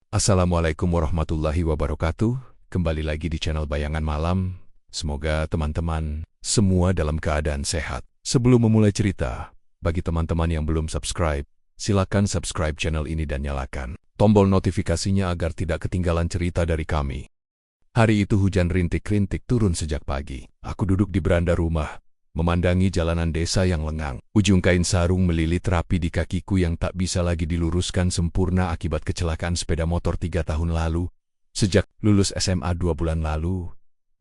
Assalamualaikum warahmatullahi wabarakatuh. Kembali lagi di channel Bayangan Malam. Semoga teman-teman semua dalam keadaan sehat. Sebelum memulai cerita, bagi teman-teman yang belum subscribe, silakan subscribe channel ini dan nyalakan tombol notifikasinya agar tidak ketinggalan cerita dari kami. Hari itu hujan rintik-rintik turun sejak pagi. Aku duduk di beranda rumah, memandangi jalanan desa yang lengang. Ujung kain sarung melilit rapi di kakiku yang tak bisa lagi diluruskan sempurna akibat kecelakaan sepeda motor 3 tahun lalu. Sejak lulus SMA 2 bulan lalu,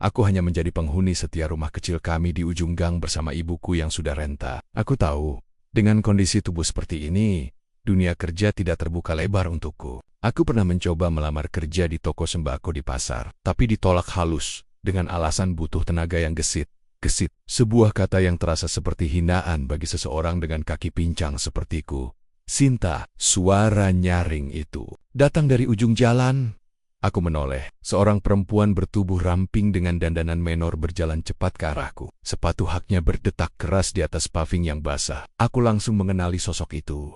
aku hanya menjadi penghuni setia rumah kecil kami di ujung gang bersama ibuku yang sudah renta. Aku tahu, dengan kondisi tubuh seperti ini, dunia kerja tidak terbuka lebar untukku. Aku pernah mencoba melamar kerja di toko sembako di pasar, tapi ditolak halus dengan alasan butuh tenaga yang gesit. Gesit, sebuah kata yang terasa seperti hinaan bagi seseorang dengan kaki pincang sepertiku. Sinta, suara nyaring itu datang dari ujung jalan. Aku menoleh. Seorang perempuan bertubuh ramping dengan dandanan menor berjalan cepat ke arahku. Sepatu haknya berdetak keras di atas paving yang basah. Aku langsung mengenali sosok itu.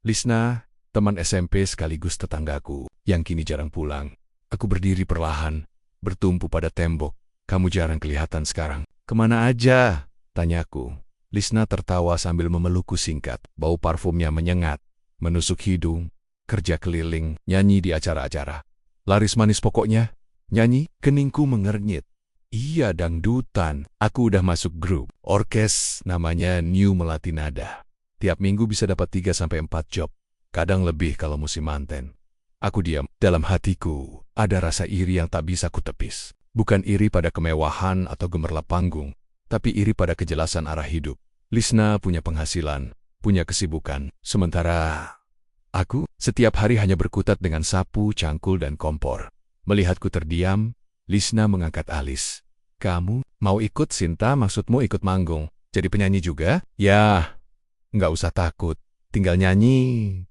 Lisna, teman SMP sekaligus tetanggaku, yang kini jarang pulang. Aku berdiri perlahan, bertumpu pada tembok. Kamu jarang kelihatan sekarang. Kemana aja? Tanyaku. Lisna tertawa sambil memelukku singkat. Bau parfumnya menyengat, menusuk hidung, kerja keliling, nyanyi di acara-acara. Laris manis pokoknya. Nyanyi, keningku mengernyit. Iya, dangdutan. Aku udah masuk grup orkes namanya New Melati Nada. Tiap minggu bisa dapat 3-4 job. Kadang lebih kalau musim manten. Aku diam. Dalam hatiku ada rasa iri yang tak bisa kutepis. Bukan iri pada kemewahan atau gemerlap panggung, tapi iri pada kejelasan arah hidup. Lisna punya penghasilan, punya kesibukan, sementara aku setiap hari hanya berkutat dengan sapu, cangkul, dan kompor. Melihatku terdiam, Lisna mengangkat alis. Kamu mau ikut, Sinta? Maksudmu ikut manggung? Jadi penyanyi juga? Ya, nggak usah takut. Tinggal nyanyi,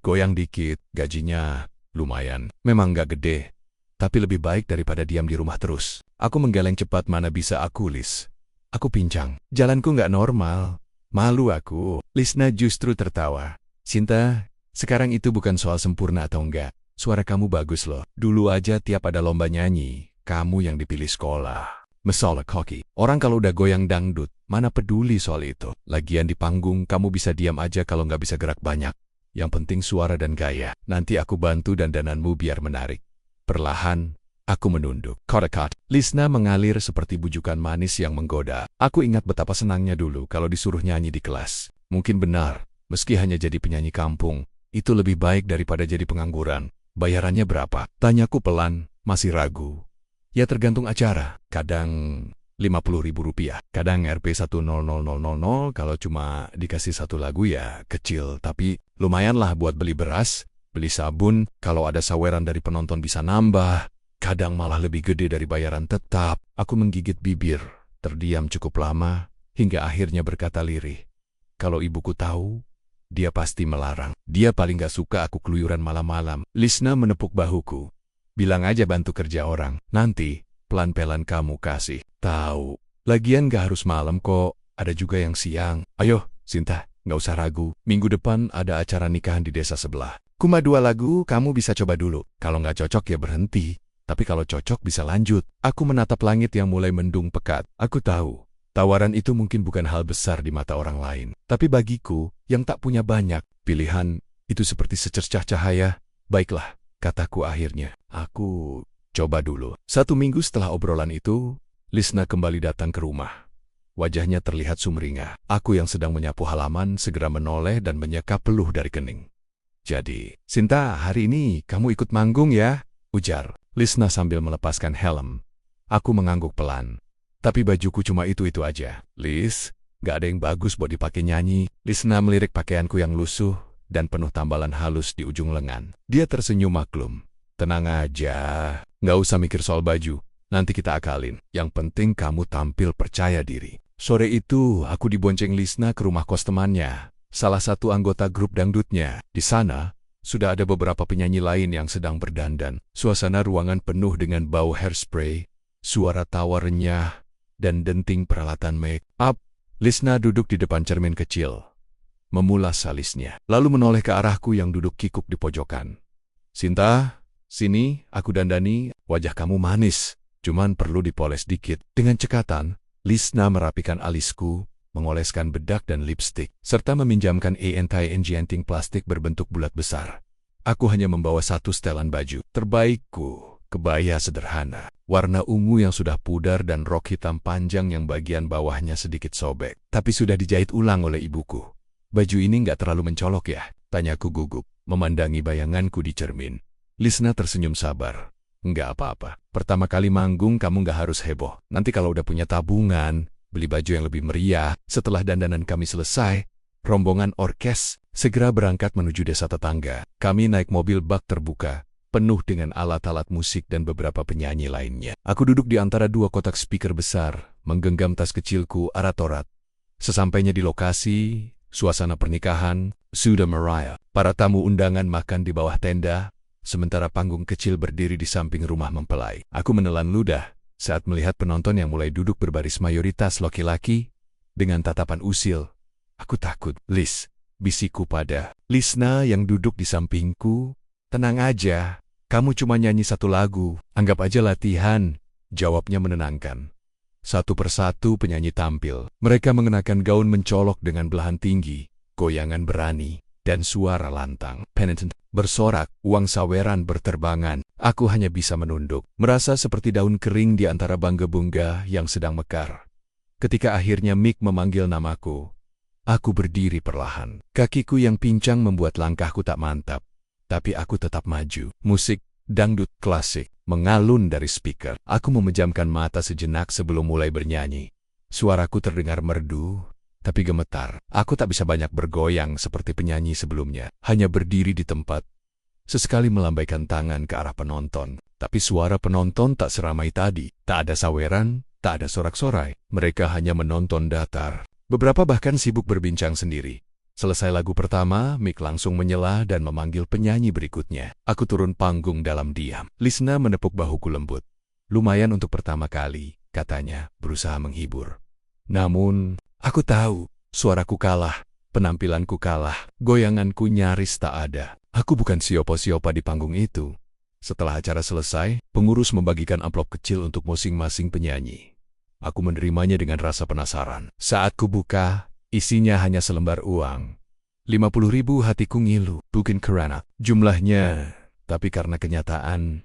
goyang dikit, gajinya lumayan. Memang nggak gede, tapi lebih baik daripada diam di rumah terus. Aku menggeleng cepat, mana bisa aku, Lis. Aku pincang. Jalanku nggak normal. Malu aku. Lisna justru tertawa. Sinta, sekarang itu bukan soal sempurna atau enggak. Suara kamu bagus loh. Dulu aja tiap ada lomba nyanyi, kamu yang dipilih sekolah. Mesolek hoki. Orang kalau udah goyang dangdut, mana peduli soal itu. Lagian di panggung kamu bisa diam aja kalau nggak bisa gerak banyak. Yang penting suara dan gaya. Nanti aku bantu dandananmu biar menarik. Perlahan, aku menunduk. Kodekat. Lisna mengalir seperti bujukan manis yang menggoda. Aku ingat betapa senangnya dulu kalau disuruh nyanyi di kelas. Mungkin benar, meski hanya jadi penyanyi kampung, itu lebih baik daripada jadi pengangguran. Bayarannya berapa? Tanyaku pelan, masih ragu. Ya tergantung acara. Kadang 50.000 rupiah. Kadang Rp 100.000. Kalau cuma dikasih satu lagu ya kecil, tapi lumayanlah buat beli beras, beli sabun. Kalau ada saweran dari penonton bisa nambah. Kadang malah lebih gede dari bayaran tetap. Aku menggigit bibir, terdiam cukup lama, hingga akhirnya berkata lirih. Kalau ibuku tahu, dia pasti melarang. Dia paling gak suka aku keluyuran malam-malam. Lisna menepuk bahuku. Bilang aja bantu kerja orang. Nanti, pelan-pelan kamu kasih tahu. Lagian gak harus malam kok. Ada juga yang siang. Ayo, Sinta, gak usah ragu. Minggu depan ada acara nikahan di desa sebelah. Cuma 2 lagu, kamu bisa coba dulu. Kalau nggak cocok ya berhenti. Tapi kalau cocok bisa lanjut. Aku menatap langit yang mulai mendung pekat. Aku tahu, tawaran itu mungkin bukan hal besar di mata orang lain. Tapi bagiku, yang tak punya banyak pilihan, itu seperti secercah cahaya. Baiklah, kataku akhirnya. Aku coba dulu. 1 minggu setelah obrolan itu, Lisna kembali datang ke rumah. Wajahnya terlihat sumringah. Aku yang sedang menyapu halaman segera menoleh dan menyeka peluh dari kening. Jadi, Sinta, hari ini kamu ikut manggung ya? Ujar Lisna sambil melepaskan helm. Aku mengangguk pelan. Tapi bajuku cuma itu-itu aja. Lis, gak ada yang bagus buat dipakai nyanyi. Lisna melirik pakaianku yang lusuh dan penuh tambalan halus di ujung lengan. Dia tersenyum maklum. Tenang aja, gak usah mikir soal baju. Nanti kita akalin. Yang penting kamu tampil percaya diri. Sore itu, aku dibonceng Lisna ke rumah kos temannya, salah satu anggota grup dangdutnya. Di sana, sudah ada beberapa penyanyi lain yang sedang berdandan. Suasana ruangan penuh dengan bau hairspray, suara tawa renyah, dan denting peralatan make up. Lisna duduk di depan cermin kecil, memulas alisnya, lalu menoleh ke arahku yang duduk kikuk di pojokan. Sinta, Sini, aku dandani, wajah kamu manis. Cuman perlu dipoles dikit. Dengan cekatan, Lisna merapikan alisku, mengoleskan bedak dan lipstik, serta meminjamkan anti-aging plastik berbentuk bulat besar. Aku hanya membawa satu setelan baju terbaikku, kebaya sederhana, warna ungu yang sudah pudar dan rok hitam panjang yang bagian bawahnya sedikit sobek, tapi sudah dijahit ulang oleh ibuku. Baju ini nggak terlalu mencolok ya? Tanyaku gugup, memandangi bayanganku di cermin. Lisna tersenyum sabar. Nggak apa-apa. Pertama kali manggung kamu nggak harus heboh. Nanti kalau udah punya tabungan, beli baju yang lebih meriah. Setelah dandanan kami selesai, rombongan orkes segera berangkat menuju desa tetangga. Kami naik mobil bak terbuka, penuh dengan alat-alat musik dan beberapa penyanyi lainnya. Aku duduk di antara dua kotak speaker besar, menggenggam tas kecilku arat-orat. Sesampainya di lokasi, suasana pernikahan sudah meriah. Para tamu undangan makan di bawah tenda, sementara panggung kecil berdiri di samping rumah mempelai. Aku menelan ludah saat melihat penonton yang mulai duduk berbaris mayoritas laki-laki dengan tatapan usil. Aku takut, Lis, bisikku pada Lisna yang duduk di sampingku. Tenang aja, kamu cuma nyanyi satu lagu, anggap aja latihan, jawabnya menenangkan. Satu persatu penyanyi tampil. Mereka mengenakan gaun mencolok dengan belahan tinggi, goyangan berani, dan suara lantang. Penitent bersorak, uang saweran berterbangan. Aku hanya bisa menunduk, merasa seperti daun kering di antara bangga-bunga yang sedang mekar. Ketika akhirnya Mick memanggil namaku, aku berdiri perlahan. Kakiku yang pincang membuat langkahku tak mantap, tapi aku tetap maju. Musik dangdut klasik mengalun dari speaker. Aku memejamkan mata sejenak sebelum mulai bernyanyi. Suaraku terdengar merdu, tapi gemetar. Aku tak bisa banyak bergoyang seperti penyanyi sebelumnya, hanya berdiri di tempat. Sesekali melambaikan tangan ke arah penonton, tapi suara penonton tak seramai tadi. Tak ada saweran, tak ada sorak-sorai. Mereka hanya menonton datar. Beberapa bahkan sibuk berbincang sendiri. Selesai lagu pertama, Mick langsung menyela dan memanggil penyanyi berikutnya. Aku turun panggung dalam diam. Lisna menepuk bahuku lembut. Lumayan untuk pertama kali, katanya, berusaha menghibur. Namun, aku tahu, suaraku kalah, penampilanku kalah, goyanganku nyaris tak ada. Aku bukan siopo-siopa di panggung itu. Setelah acara selesai, pengurus membagikan amplop kecil untuk masing-masing penyanyi. Aku menerimanya dengan rasa penasaran. Saat ku buka, isinya hanya selembar uang. 50.000. Hatiku ngilu, bukan karena jumlahnya, tapi karena kenyataan.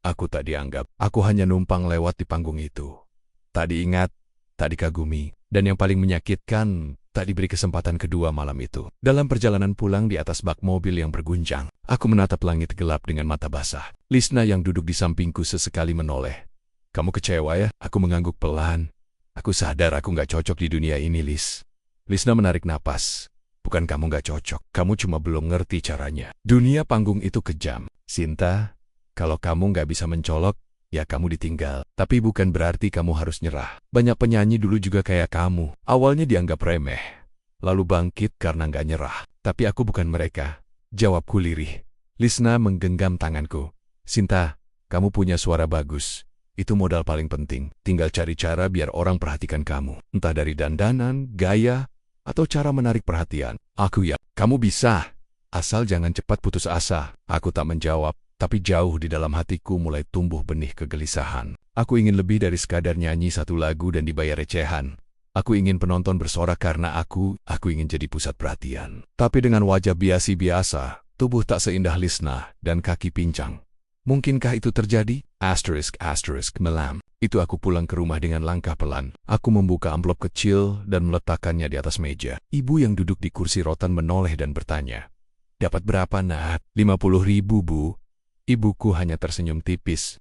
Aku tak dianggap. Aku hanya numpang lewat di panggung itu. Tak diingat, tak dikagumi, dan yang paling menyakitkan, tak diberi kesempatan kedua malam itu. Dalam perjalanan pulang di atas bak mobil yang berguncang, aku menatap langit gelap dengan mata basah. Lisna yang duduk di sampingku sesekali menoleh. Kamu kecewa ya? Aku mengangguk pelan. Aku sadar aku nggak cocok di dunia ini, Lis. Lisna menarik napas. Bukan kamu nggak cocok, kamu cuma belum ngerti caranya. Dunia panggung itu kejam. Sinta, kalau kamu nggak bisa mencolok, ya kamu ditinggal. Tapi bukan berarti kamu harus nyerah. Banyak penyanyi dulu juga kayak kamu. Awalnya dianggap remeh, lalu bangkit karena nggak nyerah. Tapi aku bukan mereka, jawabku lirih. Lisna menggenggam tanganku. Sinta, kamu punya suara bagus. Itu modal paling penting. Tinggal cari cara biar orang perhatikan kamu. Entah dari dandanan, gaya, atau cara menarik perhatian. Aku ya, kamu bisa. Asal jangan cepat putus asa. Aku tak menjawab. Tapi jauh di dalam hatiku mulai tumbuh benih kegelisahan. Aku ingin lebih dari sekadar nyanyi satu lagu dan dibayar recehan. Aku ingin penonton bersorak karena aku ingin jadi pusat perhatian. Tapi dengan wajah biasa, tubuh tak seindah Lisna dan kaki pincang. Mungkinkah itu terjadi? Melam. Itu aku pulang ke rumah dengan langkah pelan. Aku membuka amplop kecil dan meletakkannya di atas meja. Ibu yang duduk di kursi rotan menoleh dan bertanya, "Dapat berapa, Nat?" 50.000, Bu. Ibuku hanya tersenyum tipis.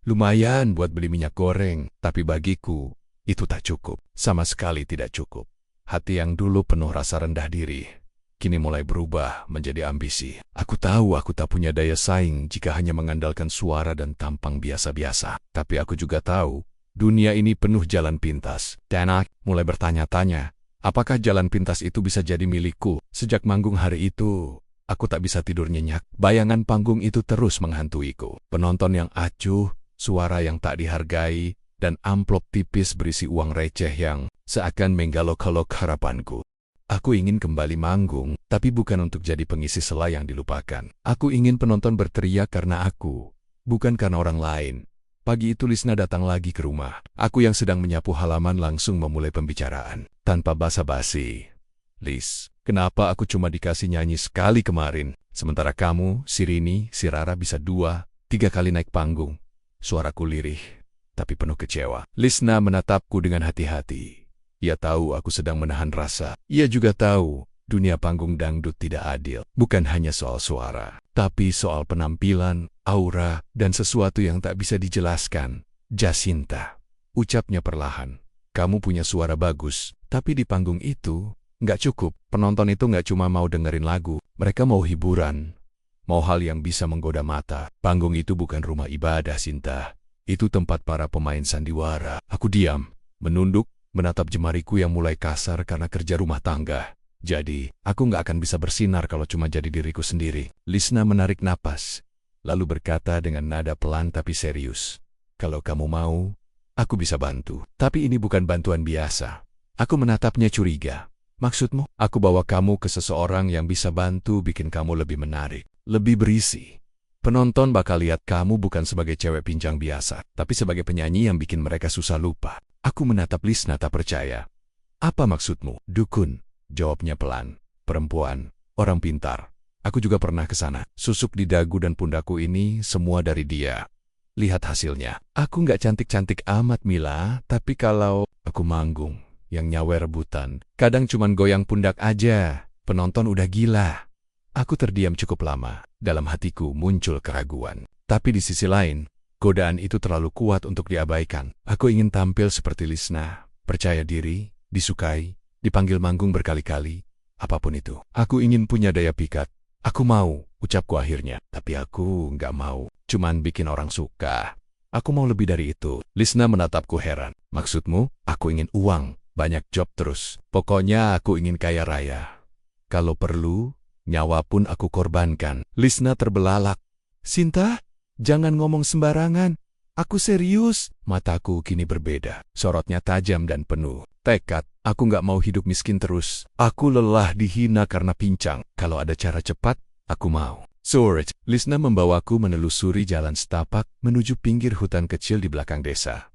Lumayan buat beli minyak goreng, tapi bagiku, itu tak cukup. Sama sekali tidak cukup. Hati yang dulu penuh rasa rendah diri, kini mulai berubah menjadi ambisi. Aku tahu aku tak punya daya saing jika hanya mengandalkan suara dan tampang biasa-biasa. Tapi aku juga tahu, dunia ini penuh jalan pintas. Dan aku mulai bertanya-tanya, apakah jalan pintas itu bisa jadi milikku? Sejak manggung hari itu, aku tak bisa tidur nyenyak. Bayangan panggung itu terus menghantuiku. Penonton yang acuh, suara yang tak dihargai, dan amplop tipis berisi uang receh yang seakan menggalok-galok harapanku. Aku ingin kembali manggung, tapi bukan untuk jadi pengisi sela yang dilupakan. Aku ingin penonton berteriak karena aku, bukan karena orang lain. Pagi itu Lisna datang lagi ke rumah. Aku yang sedang menyapu halaman langsung memulai pembicaraan. Tanpa basa-basi. Lis, kenapa aku cuma dikasih nyanyi sekali kemarin? Sementara kamu, si Rini, si Rara bisa 2-3 kali naik panggung. Suaraku lirih, tapi penuh kecewa. Lisna menatapku dengan hati-hati. Ia tahu aku sedang menahan rasa. Ia juga tahu dunia panggung dangdut tidak adil. Bukan hanya soal suara, tapi soal penampilan, aura, dan sesuatu yang tak bisa dijelaskan. Jacinta, ucapnya perlahan. Kamu punya suara bagus, tapi di panggung itu nggak cukup. Penonton itu nggak cuma mau dengerin lagu, mereka mau hiburan. Mau hal yang bisa menggoda mata. Panggung itu bukan rumah ibadah, Sinta. Itu tempat para pemain sandiwara. Aku diam, menunduk, menatap jemariku yang mulai kasar karena kerja rumah tangga. Jadi, aku nggak akan bisa bersinar kalau cuma jadi diriku sendiri. Lisna menarik napas, lalu berkata dengan nada pelan tapi serius. Kalau kamu mau, aku bisa bantu. Tapi ini bukan bantuan biasa. Aku menatapnya curiga. Maksudmu? Aku bawa kamu ke seseorang yang bisa bantu bikin kamu lebih menarik, lebih berisi. Penonton bakal lihat kamu bukan sebagai cewek pinjang biasa, tapi sebagai penyanyi yang bikin mereka susah lupa. Aku menatap Lisna tak percaya. Apa maksudmu? Dukun, jawabnya pelan. Perempuan, orang pintar. Aku juga pernah ke sana. Susuk di dagu dan pundakku ini semua dari dia. Lihat hasilnya. Aku nggak cantik-cantik amat, Mila, tapi kalau aku manggung, yang nyawer rebutan, kadang cuman goyang pundak aja. Penonton udah gila. Aku terdiam cukup lama. Dalam hatiku muncul keraguan. Tapi di sisi lain, godaan itu terlalu kuat untuk diabaikan. Aku ingin tampil seperti Lisna, percaya diri, disukai, dipanggil manggung berkali-kali, apapun itu. Aku ingin punya daya pikat. Aku mau, ucapku akhirnya. Tapi aku nggak mau, cuman bikin orang suka. Aku mau lebih dari itu. Lisna menatapku heran. Maksudmu? Aku ingin uang, banyak job terus. Pokoknya aku ingin kaya raya. Kalau perlu, nyawa pun aku korbankan. Lisna terbelalak. Sinta, jangan ngomong sembarangan. Aku serius. Mataku kini berbeda. Sorotnya tajam dan penuh tekad. Aku nggak mau hidup miskin terus. Aku lelah dihina karena pincang. Kalau ada cara cepat, aku mau. Sore, Lisna membawaku menelusuri jalan setapak menuju pinggir hutan kecil di belakang desa.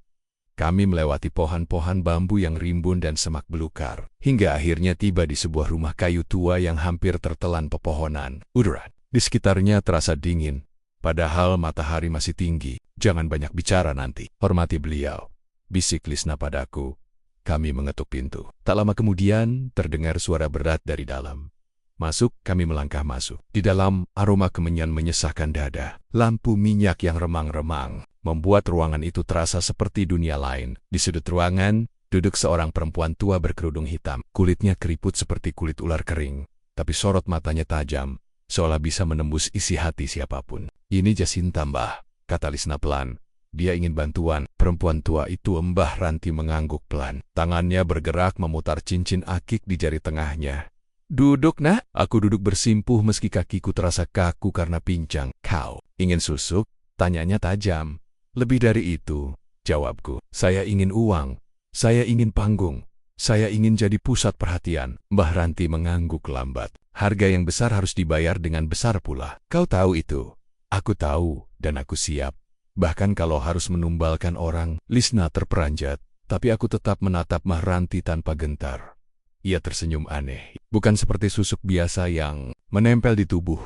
Kami melewati pohon-pohon bambu yang rimbun dan semak belukar, hingga akhirnya tiba di sebuah rumah kayu tua yang hampir tertelan pepohonan. Udara di sekitarnya terasa dingin, padahal matahari masih tinggi. Jangan banyak bicara nanti, hormati beliau, bisik Lisna padaku. Kami mengetuk pintu. Tak lama kemudian, terdengar suara berat dari dalam. Masuk, kami melangkah masuk. Di dalam, aroma kemenyan menyesakkan dada. Lampu minyak yang remang-remang membuat ruangan itu terasa seperti dunia lain. Di sudut ruangan, duduk seorang perempuan tua berkerudung hitam. Kulitnya keriput seperti kulit ular kering, tapi sorot matanya tajam, seolah bisa menembus isi hati siapapun. Ini Jacinta, Mbah, kata Lisna pelan. Dia ingin bantuan. Perempuan tua itu, Mbah Ranti, mengangguk pelan. Tangannya bergerak memutar cincin akik di jari tengahnya. Duduk, nak. Aku duduk bersimpuh meski kakiku terasa kaku karena pincang. Kau ingin susuk? Tanyanya tajam. Lebih dari itu, jawabku. Saya ingin uang. Saya ingin panggung. Saya ingin jadi pusat perhatian. Mbah Ranti mengangguk lambat. Harga yang besar harus dibayar dengan besar pula. Kau tahu itu. Aku tahu, dan aku siap. Bahkan kalau harus menumbalkan orang. Lisna terperanjat, tapi aku tetap menatap Mbah Ranti tanpa gentar. Ia tersenyum aneh, bukan seperti susuk biasa yang menempel di tubuh.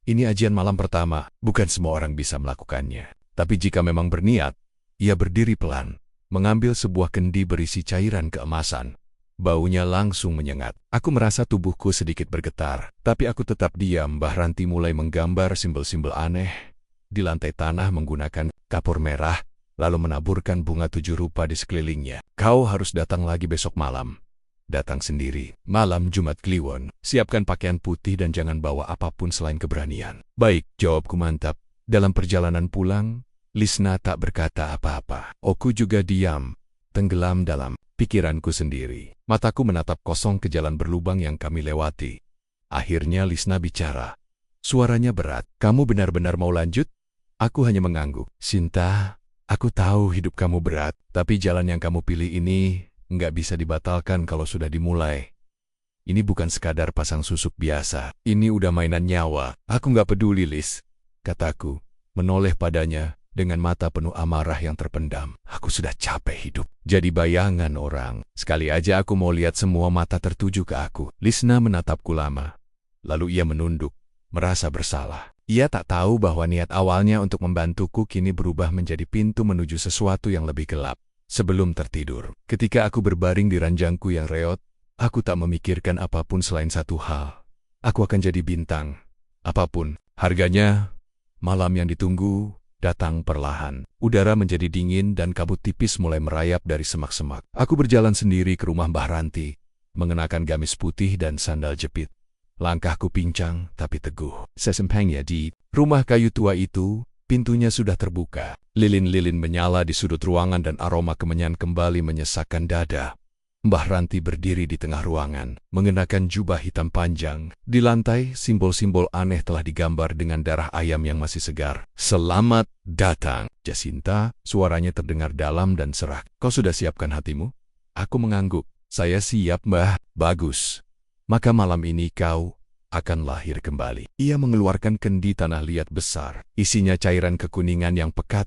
Ini ajian malam pertama, bukan semua orang bisa melakukannya. Tapi jika memang berniat, ia berdiri pelan, mengambil sebuah kendi berisi cairan keemasan. Baunya langsung menyengat. Aku merasa tubuhku sedikit bergetar, tapi aku tetap diam. Mbah Ranti mulai menggambar simbol-simbol aneh di lantai tanah menggunakan kapur merah, lalu menaburkan bunga 7 rupa di sekelilingnya. Kau harus datang lagi besok malam. Datang sendiri. Malam Jumat Kliwon. Siapkan pakaian putih dan jangan bawa apapun selain keberanian. Baik, jawabku mantap. Dalam perjalanan pulang, Lisna tak berkata apa-apa. Aku juga diam, tenggelam dalam pikiranku sendiri. Mataku menatap kosong ke jalan berlubang yang kami lewati. Akhirnya Lisna bicara. Suaranya berat. Kamu benar-benar mau lanjut? Aku hanya mengangguk. Sinta, aku tahu hidup kamu berat, tapi jalan yang kamu pilih ini nggak bisa dibatalkan kalau sudah dimulai. Ini bukan sekadar pasang susuk biasa. Ini udah mainan nyawa. Aku nggak peduli, Lis, kataku, menoleh padanya dengan mata penuh amarah yang terpendam. Aku sudah capek hidup jadi bayangan orang. Sekali aja aku mau lihat semua mata tertuju ke aku. Lisna menatapku lama. Lalu ia menunduk, merasa bersalah. Ia tak tahu bahwa niat awalnya untuk membantuku kini berubah menjadi pintu menuju sesuatu yang lebih gelap. Sebelum tertidur, ketika aku berbaring di ranjangku yang reot, aku tak memikirkan apapun selain satu hal. Aku akan jadi bintang. Apapun harganya, malam yang ditunggu datang perlahan. Udara menjadi dingin dan kabut tipis mulai merayap dari semak-semak. Aku berjalan sendiri ke rumah Mbah Ranti, mengenakan gamis putih dan sandal jepit. Langkahku pincang tapi teguh. Sesempengnya di rumah kayu tua itu, pintunya sudah terbuka. Lilin-lilin menyala di sudut ruangan dan aroma kemenyan kembali menyesakkan dada. Mbah Ranti berdiri di tengah ruangan, mengenakan jubah hitam panjang. Di lantai, simbol-simbol aneh telah digambar dengan darah ayam yang masih segar. Selamat datang, Jacinta, suaranya terdengar dalam dan serak. Kau sudah siapkan hatimu? Aku mengangguk. Saya siap, Mbah. Bagus. Maka malam ini kau akan lahir kembali. Ia mengeluarkan kendi tanah liat besar, isinya cairan kekuningan yang pekat,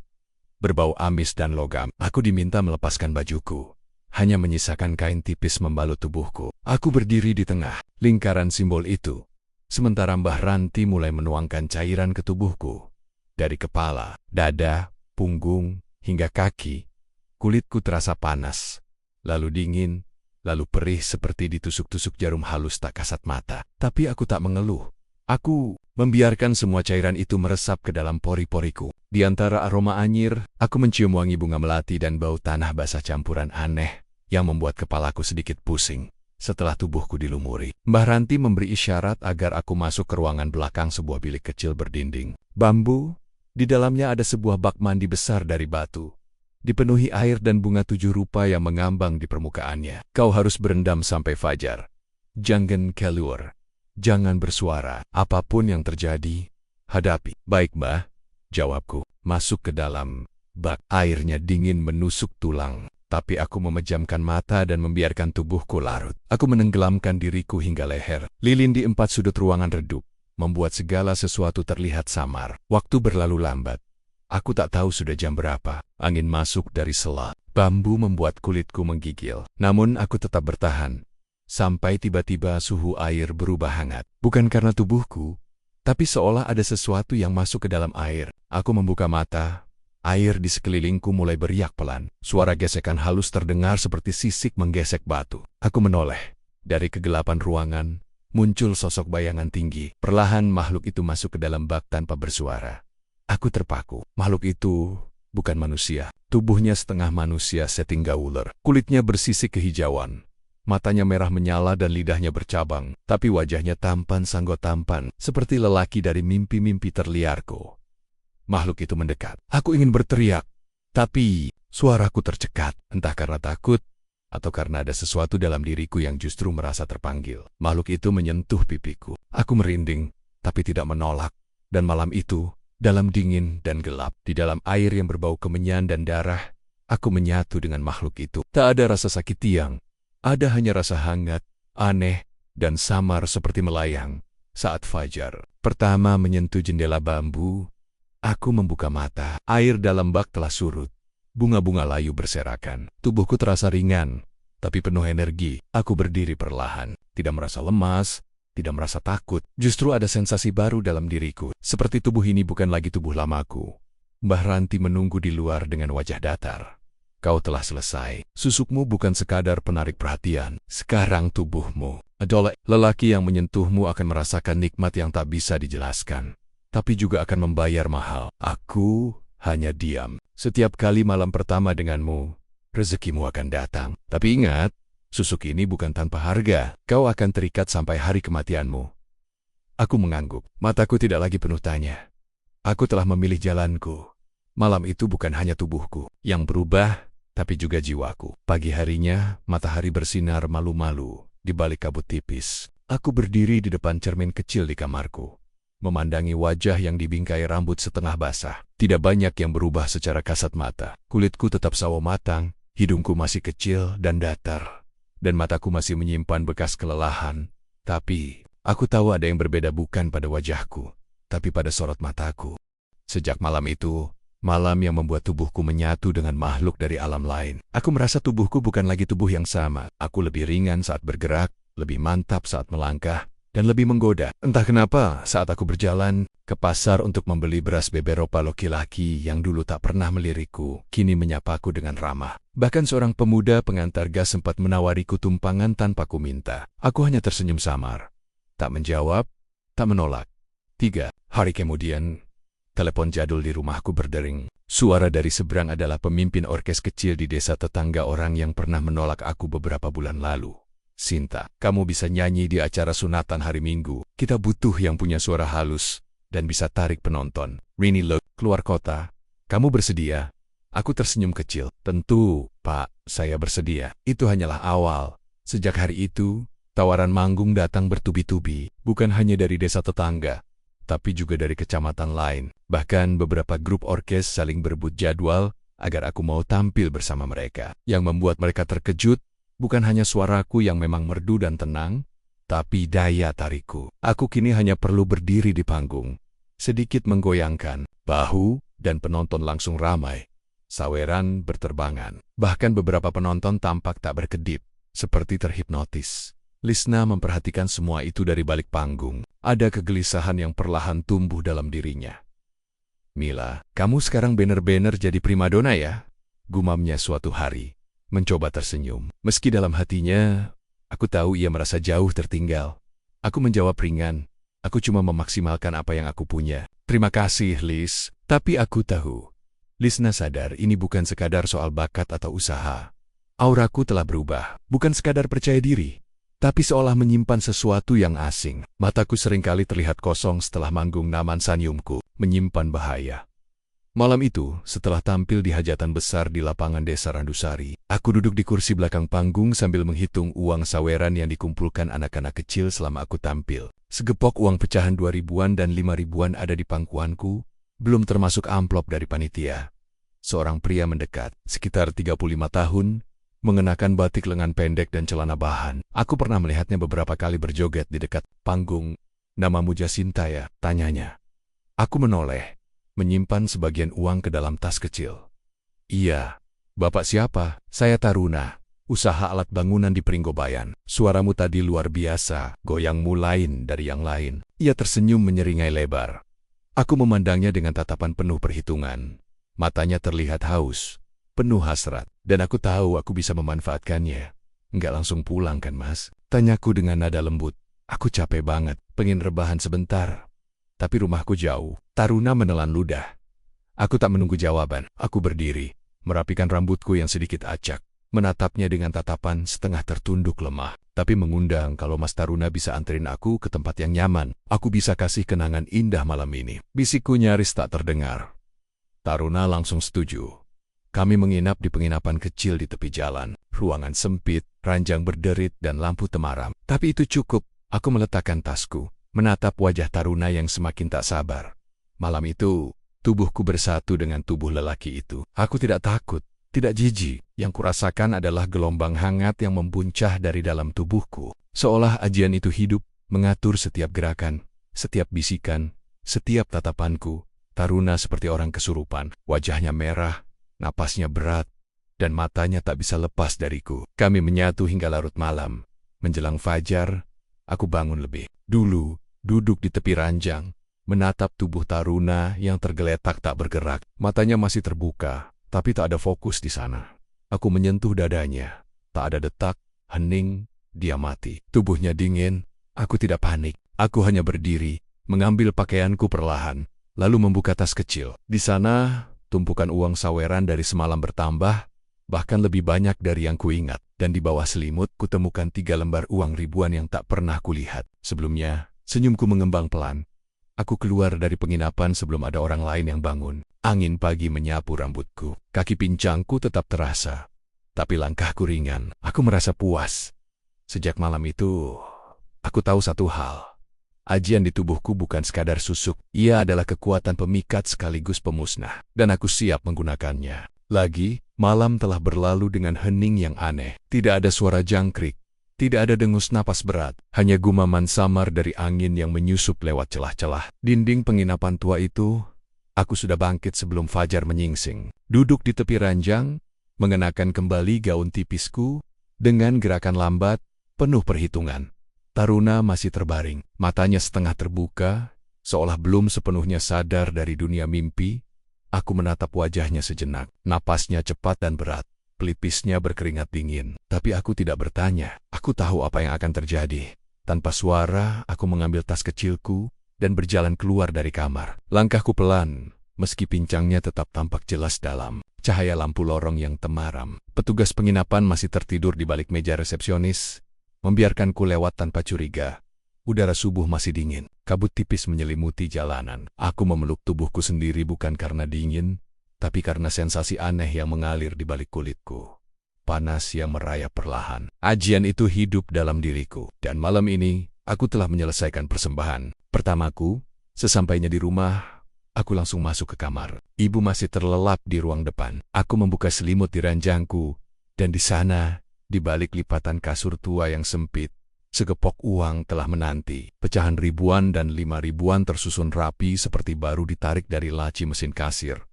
berbau amis dan logam. Aku diminta melepaskan bajuku. Hanya menyisakan kain tipis membalut tubuhku. Aku berdiri di tengah lingkaran simbol itu, sementara Mbah Ranti mulai menuangkan cairan ke tubuhku. Dari kepala, dada, punggung, hingga kaki, kulitku terasa panas, lalu dingin, lalu perih seperti ditusuk-tusuk jarum halus tak kasat mata. Tapi aku tak mengeluh. Aku membiarkan semua cairan itu meresap ke dalam pori-poriku. Di antara aroma anyir, aku mencium wangi bunga melati dan bau tanah basah campuran aneh yang membuat kepalaku sedikit pusing. Setelah tubuhku dilumuri, Mbah Ranti memberi isyarat agar aku masuk ke ruangan belakang sebuah bilik kecil berdinding bambu. Di dalamnya ada sebuah bak mandi besar dari batu, dipenuhi air dan bunga 7 rupa yang mengambang di permukaannya. Kau harus berendam sampai fajar. Jangan keluar. Jangan bersuara. Apapun yang terjadi, hadapi. Baik, Mbah, jawabku. Masuk ke dalam bak. Airnya dingin menusuk tulang, tapi aku memejamkan mata dan membiarkan tubuhku larut. Aku menenggelamkan diriku hingga leher. Lilin di 4 sudut ruangan redup, membuat segala sesuatu terlihat samar. Waktu berlalu lambat. Aku tak tahu sudah jam berapa. Angin masuk dari sela. Bambu membuat kulitku menggigil. Namun aku tetap bertahan. Sampai tiba-tiba suhu air berubah hangat. Bukan karena tubuhku, tapi seolah ada sesuatu yang masuk ke dalam air. Aku membuka mata. Air di sekelilingku mulai beriak pelan. Suara gesekan halus terdengar seperti sisik menggesek batu. Aku menoleh. Dari kegelapan ruangan, muncul sosok bayangan tinggi. Perlahan makhluk itu masuk ke dalam bak tanpa bersuara. Aku terpaku. Makhluk itu bukan manusia. Tubuhnya setengah manusia setingga ular. Kulitnya bersisik kehijauan. Matanya merah menyala dan lidahnya bercabang. Tapi wajahnya tampan sanggo tampan, seperti lelaki dari mimpi-mimpi terliarku. Makhluk itu mendekat. Aku ingin berteriak, tapi suaraku tercekat. Entah karena takut, atau karena ada sesuatu dalam diriku yang justru merasa terpanggil. Makhluk itu menyentuh pipiku. Aku merinding, tapi tidak menolak. Dan malam itu, dalam dingin dan gelap, di dalam air yang berbau kemenyan dan darah, aku menyatu dengan makhluk itu. Tak ada rasa sakit tiang, ada hanya rasa hangat, aneh, dan samar seperti melayang. Saat fajar pertama menyentuh jendela bambu, aku membuka mata. Air dalam bak telah surut. Bunga-bunga layu berserakan. Tubuhku terasa ringan, tapi penuh energi. Aku berdiri perlahan, tidak merasa lemas, tidak merasa takut. Justru ada sensasi baru dalam diriku, seperti tubuh ini bukan lagi tubuh lamaku. Mbah Ranti menunggu di luar dengan wajah datar. Kau telah selesai. Susukmu bukan sekadar penarik perhatian. Sekarang tubuhmu adalah lelaki yang menyentuhmu akan merasakan nikmat yang tak bisa dijelaskan, tapi juga akan membayar mahal. Aku hanya diam. Setiap kali malam pertama denganmu, rezekimu akan datang. Tapi ingat, susuk ini bukan tanpa harga. Kau akan terikat sampai hari kematianmu. Aku mengangguk. Mataku tidak lagi penuh tanya. Aku telah memilih jalanku. Malam itu bukan hanya tubuhku yang berubah, tapi juga jiwaku. Pagi harinya, matahari bersinar malu-malu di balik kabut tipis. Aku berdiri di depan cermin kecil di kamarku, memandangi wajah yang dibingkai rambut setengah basah. Tidak banyak yang berubah secara kasat mata. Kulitku tetap sawo matang, hidungku masih kecil dan datar, dan mataku masih menyimpan bekas kelelahan. Tapi, aku tahu ada yang berbeda bukan pada wajahku, tapi pada sorot mataku. Sejak malam itu, malam yang membuat tubuhku menyatu dengan makhluk dari alam lain. Aku merasa tubuhku bukan lagi tubuh yang sama. Aku lebih ringan saat bergerak, lebih mantap saat melangkah, dan lebih menggoda. Entah kenapa, saat aku berjalan ke pasar untuk membeli beras, beberapa laki-laki yang dulu tak pernah melirikku, kini menyapaku dengan ramah. Bahkan seorang pemuda pengantar gas sempat menawariku tumpangan tanpa ku minta. Aku hanya tersenyum samar. Tak menjawab, tak menolak. 3 hari kemudian, telepon jadul di rumahku berdering. Suara dari seberang adalah pemimpin orkes kecil di desa tetangga, orang yang pernah menolak aku beberapa bulan lalu. Sinta, kamu bisa nyanyi di acara sunatan hari Minggu. Kita butuh yang punya suara halus dan bisa tarik penonton. Rini Lo, keluar kota. Kamu bersedia? Aku tersenyum kecil. Tentu, Pak, saya bersedia. Itu hanyalah awal. Sejak hari itu, tawaran manggung datang bertubi-tubi. Bukan hanya dari desa tetangga, tapi juga dari kecamatan lain. Bahkan beberapa grup orkes saling berebut jadwal agar aku mau tampil bersama mereka. Yang membuat mereka terkejut, bukan hanya suaraku yang memang merdu dan tenang, tapi daya tarikku. Aku kini hanya perlu berdiri di panggung, sedikit menggoyangkan bahu, dan penonton langsung ramai. Saweran berterbangan. Bahkan beberapa penonton tampak tak berkedip, seperti terhipnotis. Lisna memperhatikan semua itu dari balik panggung. Ada kegelisahan yang perlahan tumbuh dalam dirinya. Mila, kamu sekarang bener-bener jadi primadona ya? Gumamnya suatu hari. Mencoba tersenyum. Meski dalam hatinya, aku tahu ia merasa jauh tertinggal. Aku menjawab ringan. Aku cuma memaksimalkan apa yang aku punya. Terima kasih, Lis. Tapi aku tahu. Lisna sadar ini bukan sekadar soal bakat atau usaha. Auraku telah berubah. Bukan sekadar percaya diri, tapi seolah menyimpan sesuatu yang asing. Mataku seringkali terlihat kosong setelah manggung. Naman senyumku menyimpan bahaya. Malam itu, setelah tampil di hajatan besar di lapangan desa Randusari, aku duduk di kursi belakang panggung sambil menghitung uang saweran yang dikumpulkan anak-anak kecil selama aku tampil. Segepok uang pecahan 2.000-an dan 5.000-an ada di pangkuanku, belum termasuk amplop dari panitia. Seorang pria mendekat, sekitar 35 tahun, mengenakan batik lengan pendek dan celana bahan. Aku pernah melihatnya beberapa kali berjoget di dekat panggung. Namamu Jacinta ya? Tanyanya. Aku menoleh, menyimpan sebagian uang ke dalam tas kecil. Iya. Bapak siapa? Saya Taruna, usaha alat bangunan di Pringgobayan. Suaramu tadi luar biasa, goyangmu lain dari yang lain. Ia tersenyum menyeringai lebar. Aku memandangnya dengan tatapan penuh perhitungan. Matanya terlihat haus, penuh hasrat, dan aku tahu aku bisa memanfaatkannya. Enggak langsung pulang kan, Mas? Tanyaku dengan nada lembut. Aku capek banget, pengen rebahan sebentar. Tapi rumahku jauh. Taruna menelan ludah. Aku tak menunggu jawaban. Aku berdiri, merapikan rambutku yang sedikit acak, menatapnya dengan tatapan setengah tertunduk lemah. Tapi mengundang kalau Mas Taruna bisa anterin aku ke tempat yang nyaman. Aku bisa kasih kenangan indah malam ini. Bisikku nyaris tak terdengar. Taruna langsung setuju. Kami menginap di penginapan kecil di tepi jalan. Ruangan sempit, ranjang berderit, dan lampu temaram. Tapi itu cukup. Aku meletakkan tasku, menatap wajah Taruna yang semakin tak sabar. Malam itu, tubuhku bersatu dengan tubuh lelaki itu. Aku tidak takut, tidak jijik. Yang kurasakan adalah gelombang hangat yang membuncah dari dalam tubuhku. Seolah ajian itu hidup, mengatur setiap gerakan, setiap bisikan, setiap tatapanku. Taruna seperti orang kesurupan. Wajahnya merah, napasnya berat, dan matanya tak bisa lepas dariku. Kami menyatu hingga larut malam. Menjelang fajar, aku bangun lebih dulu, duduk di tepi ranjang, menatap tubuh Taruna yang tergeletak tak bergerak. Matanya masih terbuka, tapi tak ada fokus di sana. Aku menyentuh dadanya. Tak ada detak, hening, dia mati. Tubuhnya dingin, aku tidak panik. Aku hanya berdiri, mengambil pakaianku perlahan, lalu membuka tas kecil. Di sana, tumpukan uang saweran dari semalam bertambah, bahkan lebih banyak dari yang kuingat. Dan di bawah selimut, kutemukan 3 lembar uang ribuan yang tak pernah kulihat. Sebelumnya, senyumku mengembang pelan. Aku keluar dari penginapan sebelum ada orang lain yang bangun. Angin pagi menyapu rambutku. Kaki pincangku tetap terasa, tapi langkahku ringan. Aku merasa puas. Sejak malam itu, aku tahu satu hal. Ajian di tubuhku bukan sekadar susuk. Ia adalah kekuatan pemikat sekaligus pemusnah. Dan aku siap menggunakannya. Lagi, malam telah berlalu dengan hening yang aneh. Tidak ada suara jangkrik, Tidak ada dengus napas berat, hanya gumaman samar dari angin yang menyusup lewat celah-celah dinding penginapan tua itu. Aku sudah bangkit sebelum fajar menyingsing. Duduk di tepi ranjang, mengenakan kembali gaun tipisku, dengan gerakan lambat, penuh perhitungan. Taruna masih terbaring, matanya setengah terbuka, seolah belum sepenuhnya sadar dari dunia mimpi. Aku menatap wajahnya sejenak, napasnya cepat dan berat. Pelipisnya berkeringat dingin, tapi aku tidak bertanya. Aku tahu apa yang akan terjadi. Tanpa suara, aku mengambil tas kecilku dan berjalan keluar dari kamar. Langkahku pelan, meski pincangnya tetap tampak jelas dalam cahaya lampu lorong yang temaram. Petugas penginapan masih tertidur di balik meja resepsionis, membiarkanku lewat tanpa curiga. Udara subuh masih dingin, kabut tipis menyelimuti jalanan. Aku memeluk tubuhku sendiri bukan karena dingin, tapi karena sensasi aneh yang mengalir di balik kulitku. Panas yang merayap perlahan. Ajian itu hidup dalam diriku. Dan malam ini, aku telah menyelesaikan persembahan. Pertamaku, sesampainya di rumah, aku langsung masuk ke kamar. Ibu masih terlelap di ruang depan. Aku membuka selimut di ranjangku, dan di sana, di balik lipatan kasur tua yang sempit, segepok uang telah menanti. Pecahan ribuan dan 5 ribuan tersusun rapi seperti baru ditarik dari laci mesin kasir.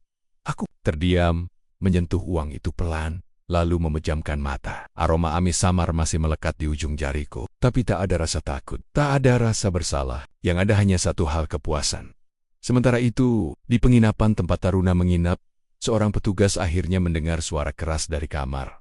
Aku terdiam, menyentuh uang itu pelan, lalu memejamkan mata. Aroma amis samar masih melekat di ujung jariku. Tapi tak ada rasa takut, tak ada rasa bersalah. Yang ada hanya satu hal, kepuasan. Sementara itu, di penginapan tempat Taruna menginap, seorang petugas akhirnya mendengar suara keras dari kamar.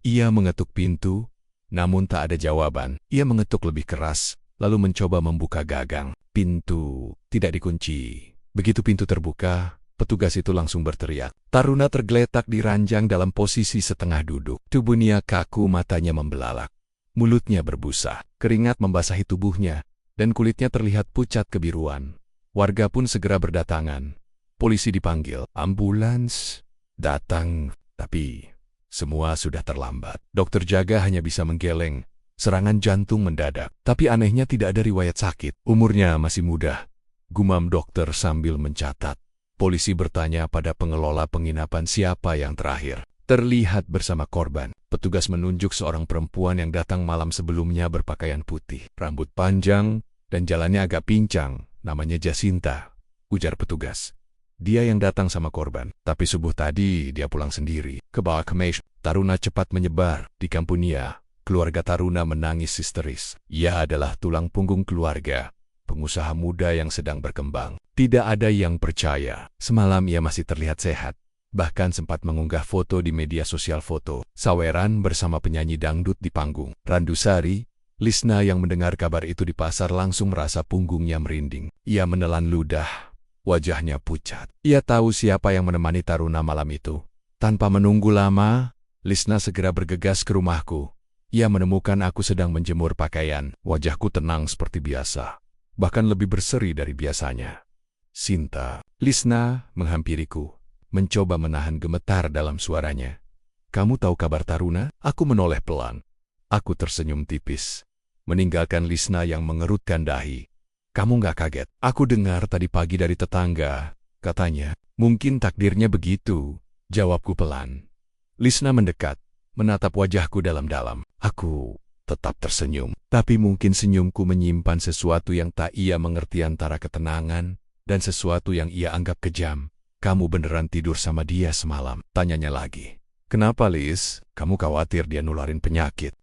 Ia mengetuk pintu, namun tak ada jawaban. Ia mengetuk lebih keras, lalu mencoba membuka gagang. Pintu tidak dikunci. Begitu pintu terbuka, petugas itu langsung berteriak. Taruna tergeletak di ranjang dalam posisi setengah duduk. Tubuhnya kaku, matanya membelalak. Mulutnya berbusa, keringat membasahi tubuhnya, dan kulitnya terlihat pucat kebiruan. Warga pun segera berdatangan. Polisi dipanggil, ambulans datang, tapi semua sudah terlambat. Dokter jaga hanya bisa menggeleng. Serangan jantung mendadak, tapi anehnya tidak ada riwayat sakit. Umurnya masih muda, gumam dokter sambil mencatat. Polisi bertanya pada pengelola penginapan siapa yang terakhir terlihat bersama korban. Petugas menunjuk seorang perempuan yang datang malam sebelumnya berpakaian putih, rambut panjang, dan jalannya agak pincang. Namanya Jacinta, ujar petugas. Dia yang datang sama korban, tapi subuh tadi dia pulang sendiri. Ke bawah kemeja, Taruna cepat menyebar. Di Kampunia, keluarga Taruna menangis histeris. Ia adalah tulang punggung keluarga, pengusaha muda yang sedang berkembang. Tidak ada yang percaya. Semalam ia masih terlihat sehat. Bahkan sempat mengunggah foto di media sosial foto saweran bersama penyanyi dangdut di panggung. Randusari, Lisna yang mendengar kabar itu di pasar langsung merasa punggungnya merinding. Ia menelan ludah. Wajahnya pucat. Ia tahu siapa yang menemani Taruna malam itu. Tanpa menunggu lama, Lisna segera bergegas ke rumahku. Ia menemukan aku sedang menjemur pakaian. Wajahku tenang seperti biasa, bahkan lebih berseri dari biasanya. Sinta, Lisna menghampiriku, mencoba menahan gemetar dalam suaranya. Kamu tahu kabar Taruna? Aku menoleh pelan. Aku tersenyum tipis, meninggalkan Lisna yang mengerutkan dahi. Kamu nggak kaget? Aku dengar tadi pagi dari tetangga, katanya. Mungkin takdirnya begitu, jawabku pelan. Lisna mendekat, menatap wajahku dalam-dalam. Aku tetap tersenyum, tapi mungkin senyumku menyimpan sesuatu yang tak ia mengerti antara ketenangan dan sesuatu yang ia anggap kejam. Kamu beneran tidur sama dia semalam? Tanyanya lagi. Kenapa, Lis? Kamu khawatir dia nularin penyakit?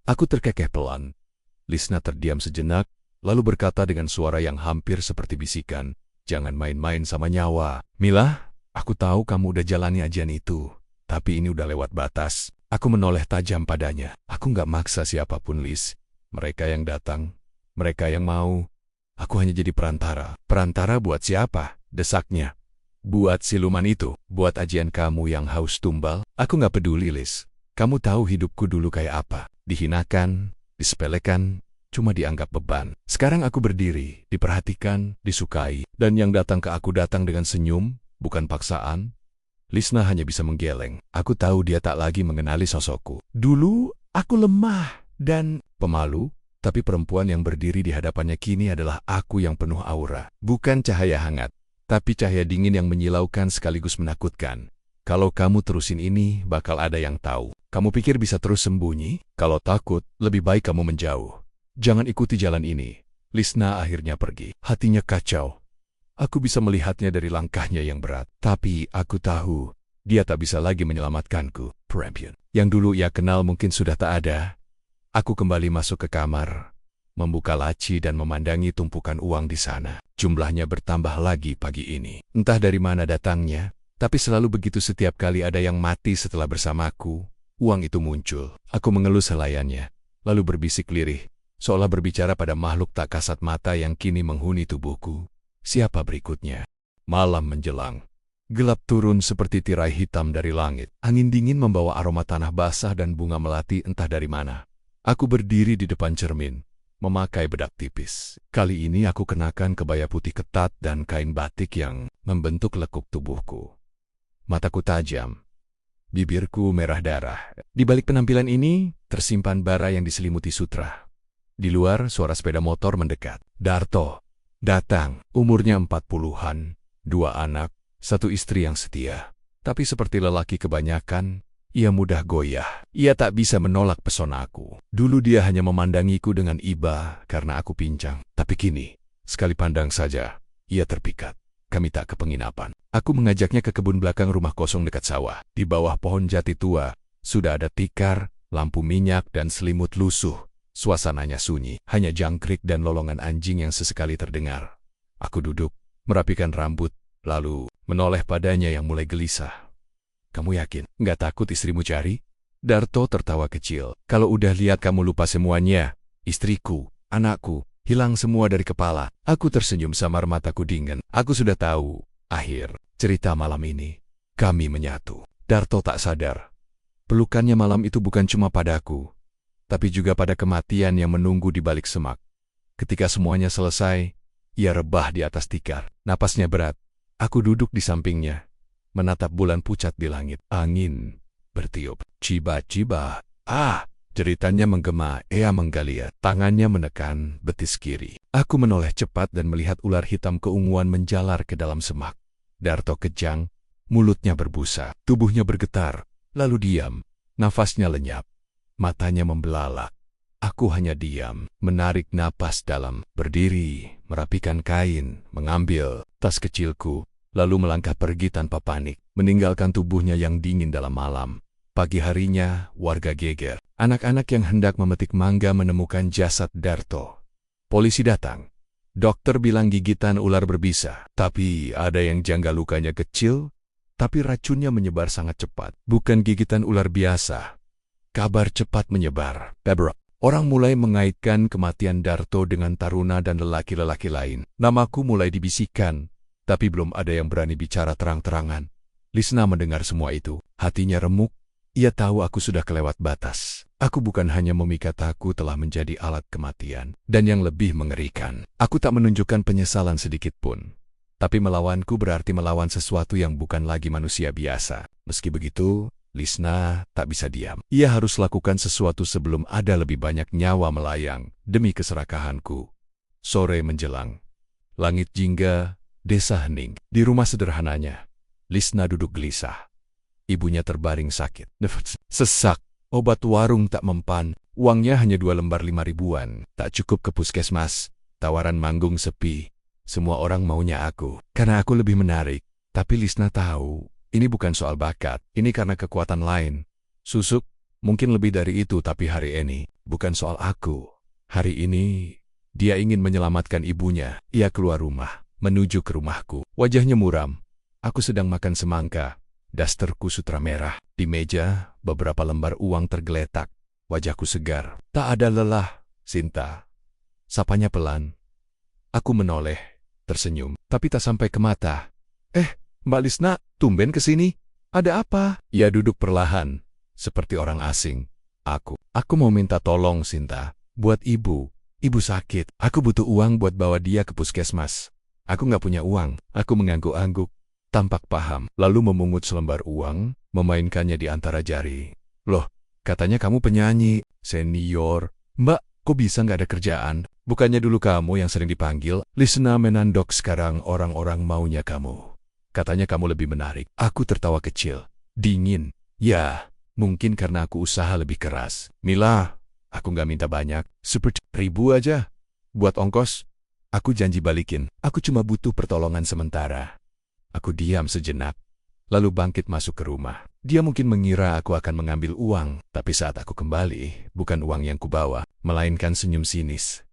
Aku terkekeh pelan. Lisna terdiam sejenak, lalu berkata dengan suara yang hampir seperti bisikan, jangan main-main sama nyawa. Mila, aku tahu kamu udah jalani ajian itu, tapi ini udah lewat batas. Aku menoleh tajam padanya. Aku nggak maksa siapapun, Lis. Mereka yang datang, mereka yang mau. Aku hanya jadi perantara. Perantara buat siapa? Desaknya. Buat siluman itu, buat ajian kamu yang haus tumbal. Aku nggak peduli, Lis. Kamu tahu hidupku dulu kayak apa? Dihinakan, disepelekan, cuma dianggap beban. Sekarang aku berdiri, diperhatikan, disukai, dan yang datang ke aku datang dengan senyum, bukan paksaan. Lisna hanya bisa menggeleng. Aku tahu dia tak lagi mengenali sosokku. Dulu, aku lemah dan pemalu, tapi perempuan yang berdiri di hadapannya kini adalah aku yang penuh aura. Bukan cahaya hangat, tapi cahaya dingin yang menyilaukan sekaligus menakutkan. Kalau kamu terusin ini, bakal ada yang tahu. Kamu pikir bisa terus sembunyi? Kalau takut, lebih baik kamu menjauh. Jangan ikuti jalan ini. Lisna akhirnya pergi. Hatinya kacau. Aku bisa melihatnya dari langkahnya yang berat. Tapi aku tahu, dia tak bisa lagi menyelamatkanku. Perampian. Yang dulu ia kenal mungkin sudah tak ada. Aku kembali masuk ke kamar, membuka laci dan memandangi tumpukan uang di sana. Jumlahnya bertambah lagi pagi ini. Entah dari mana datangnya, tapi selalu begitu setiap kali ada yang mati setelah bersamaku, uang itu muncul. Aku mengelus helayannya, lalu berbisik lirih, seolah berbicara pada makhluk tak kasat mata yang kini menghuni tubuhku. Siapa berikutnya? Malam menjelang. Gelap turun seperti tirai hitam dari langit. Angin dingin membawa aroma tanah basah dan bunga melati entah dari mana. Aku berdiri di depan cermin, memakai bedak tipis. Kali ini aku kenakan kebaya putih ketat dan kain batik yang membentuk lekuk tubuhku. Mataku tajam, bibirku merah darah. Di balik penampilan ini, tersimpan bara yang diselimuti sutra. Di luar, suara sepeda motor mendekat. Darto datang, umurnya 40-an, 2 anak, 1 istri yang setia. Tapi seperti lelaki kebanyakan, ia mudah goyah. Ia tak bisa menolak pesonaku. Dulu dia hanya memandangiku dengan iba karena aku pincang. Tapi kini, sekali pandang saja, ia terpikat. Kami tak ke penginapan. Aku mengajaknya ke kebun belakang rumah kosong dekat sawah. Di bawah pohon jati tua, sudah ada tikar, lampu minyak, dan selimut lusuh. Suasananya sunyi, hanya jangkrik dan lolongan anjing yang sesekali terdengar. Aku duduk, merapikan rambut, lalu menoleh padanya yang mulai gelisah. Kamu yakin nggak takut istrimu cari? Darto tertawa kecil. Kalau udah lihat kamu lupa semuanya, istriku, anakku, hilang semua dari kepala. Aku tersenyum samar, mataku dingin. Aku sudah tahu, akhir cerita malam ini. Kami menyatu. Darto tak sadar. Pelukannya malam itu bukan cuma padaku, tapi juga pada kematian yang menunggu di balik semak. Ketika semuanya selesai, ia rebah di atas tikar. Napasnya berat. Aku duduk di sampingnya, menatap bulan pucat di langit. Angin bertiup. Ciba-ciba. Jeritannya menggema. Ia menggaliat. Tangannya menekan betis kiri. Aku menoleh cepat dan melihat ular hitam keunguan menjalar ke dalam semak. Darto kejang, mulutnya berbusa, tubuhnya bergetar, lalu diam, nafasnya lenyap. Matanya membelalak. Aku hanya diam, menarik napas dalam, berdiri, merapikan kain, mengambil tas kecilku, lalu melangkah pergi tanpa panik, meninggalkan tubuhnya yang dingin dalam malam. Pagi harinya, warga geger. Anak-anak yang hendak memetik mangga menemukan jasad Darto. Polisi datang. Dokter bilang gigitan ular berbisa, tapi ada yang janggal. Lukanya kecil, tapi racunnya menyebar sangat cepat. Bukan gigitan ular biasa. Kabar cepat menyebar. Orang mulai mengaitkan kematian Darto dengan taruna dan lelaki-lelaki lain. Namaku mulai dibisikkan, tapi belum ada yang berani bicara terang-terangan. Lisna mendengar semua itu. Hatinya remuk. Ia tahu aku sudah kelewat batas. Aku bukan hanya memikat, aku telah menjadi alat kematian. Dan yang lebih mengerikan, aku tak menunjukkan penyesalan sedikit pun. Tapi melawanku berarti melawan sesuatu yang bukan lagi manusia biasa. Meski begitu, Lisna tak bisa diam. Ia harus lakukan sesuatu sebelum ada lebih banyak nyawa melayang demi keserakahanku. Sore menjelang. Langit jingga, desa hening. Di rumah sederhananya, Lisna duduk gelisah. Ibunya terbaring sakit. Sesak. Obat warung tak mempan. Uangnya hanya 2 lembar 5 ribuan. Tak cukup ke puskesmas. Tawaran manggung sepi. Semua orang maunya aku, karena aku lebih menarik. Tapi Lisna tahu, ini bukan soal bakat, ini karena kekuatan lain. Susuk, mungkin lebih dari itu, tapi hari ini, bukan soal aku. Hari ini, dia ingin menyelamatkan ibunya. Ia keluar rumah, menuju ke rumahku. Wajahnya muram. Aku sedang makan semangka. Dasterku sutra merah. Di meja, beberapa lembar uang tergeletak. Wajahku segar. Tak ada lelah, Sinta. Sapanya pelan. Aku menoleh, tersenyum, tapi tak sampai ke mata. Mbak Lisna, tumben kesini. Ada apa? Ia duduk perlahan, seperti orang asing. Aku mau minta tolong, Sinta. Buat ibu. Ibu sakit. Aku butuh uang buat bawa dia ke puskesmas. Aku nggak punya uang. Aku mengangguk-angguk, tampak paham. Lalu memungut selembar uang, memainkannya di antara jari. Loh, katanya kamu penyanyi, senior. Mbak, kok bisa nggak ada kerjaan? Bukannya dulu kamu yang sering dipanggil? Lisna menandok, sekarang orang-orang maunya kamu. Katanya kamu lebih menarik. Aku tertawa kecil. Dingin. Ya, Mungkin karena aku usaha lebih keras. Mila, aku nggak minta banyak. 10.000 aja. Buat ongkos, aku janji balikin. Aku cuma butuh pertolongan sementara. Aku diam sejenak, lalu bangkit masuk ke rumah. Dia mungkin mengira aku akan mengambil uang, tapi saat aku kembali, bukan uang yang kubawa, melainkan senyum sinis.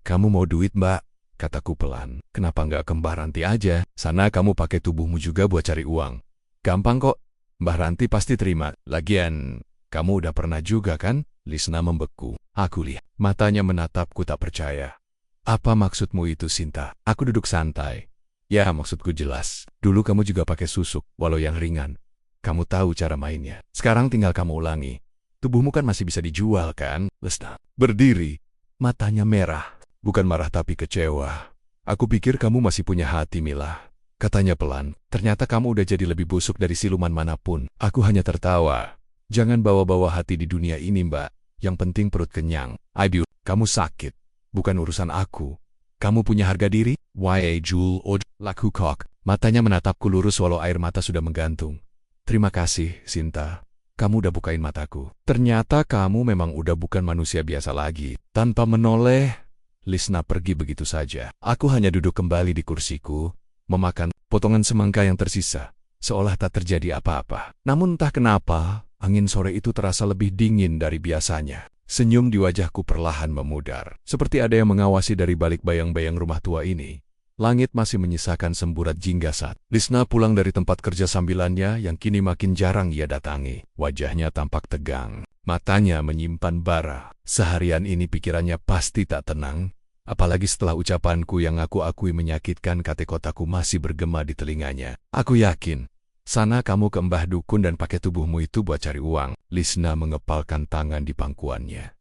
Kamu mau duit, Mbak? Kataku pelan. Kenapa nggak ke Mbah Ranti aja? Sana kamu pakai tubuhmu juga buat cari uang. Gampang kok. Mbah Ranti pasti terima. Lagian, kamu udah pernah juga kan? Lisna membeku. Aku lihat. Matanya menatapku tak percaya. Apa maksudmu itu, Sinta? Aku duduk santai. Ya, maksudku jelas. Dulu kamu juga pakai susuk, walau yang ringan. Kamu tahu cara mainnya. Sekarang tinggal kamu ulangi. Tubuhmu kan masih bisa dijual, kan? Lisna berdiri. Matanya merah. Bukan marah tapi kecewa. Aku pikir kamu masih punya hati, Mila. Katanya pelan. Ternyata kamu udah jadi lebih busuk dari siluman manapun. Aku hanya tertawa. Jangan bawa-bawa hati di dunia ini, Mbak. Yang penting perut kenyang. Abiu, kamu sakit. Bukan urusan aku. Kamu punya harga diri? Y.A. Jul Od laku kok. Matanya menatapku lurus walau air mata sudah menggantung. Terima kasih, Sinta. Kamu udah bukain mataku. Ternyata kamu memang udah bukan manusia biasa lagi. Tanpa menoleh, Lisna pergi begitu saja. Aku hanya duduk kembali di kursiku, memakan potongan semangka yang tersisa, seolah tak terjadi apa-apa. Namun entah kenapa, angin sore itu terasa lebih dingin dari biasanya. Senyum di wajahku perlahan memudar, seperti ada yang mengawasi dari balik bayang-bayang rumah tua ini. Langit masih menyisakan semburat jinggasat. Lisna pulang dari tempat kerja sambilannya yang kini makin jarang ia datangi. Wajahnya tampak tegang. Matanya menyimpan bara. Seharian ini pikirannya pasti tak tenang, apalagi setelah ucapanku yang aku akui menyakitkan kata-kataku masih bergema di telinganya. Aku yakin, sana kamu ke Mbah Dukun dan pakai tubuhmu itu buat cari uang. Lisna mengepalkan tangan di pangkuannya.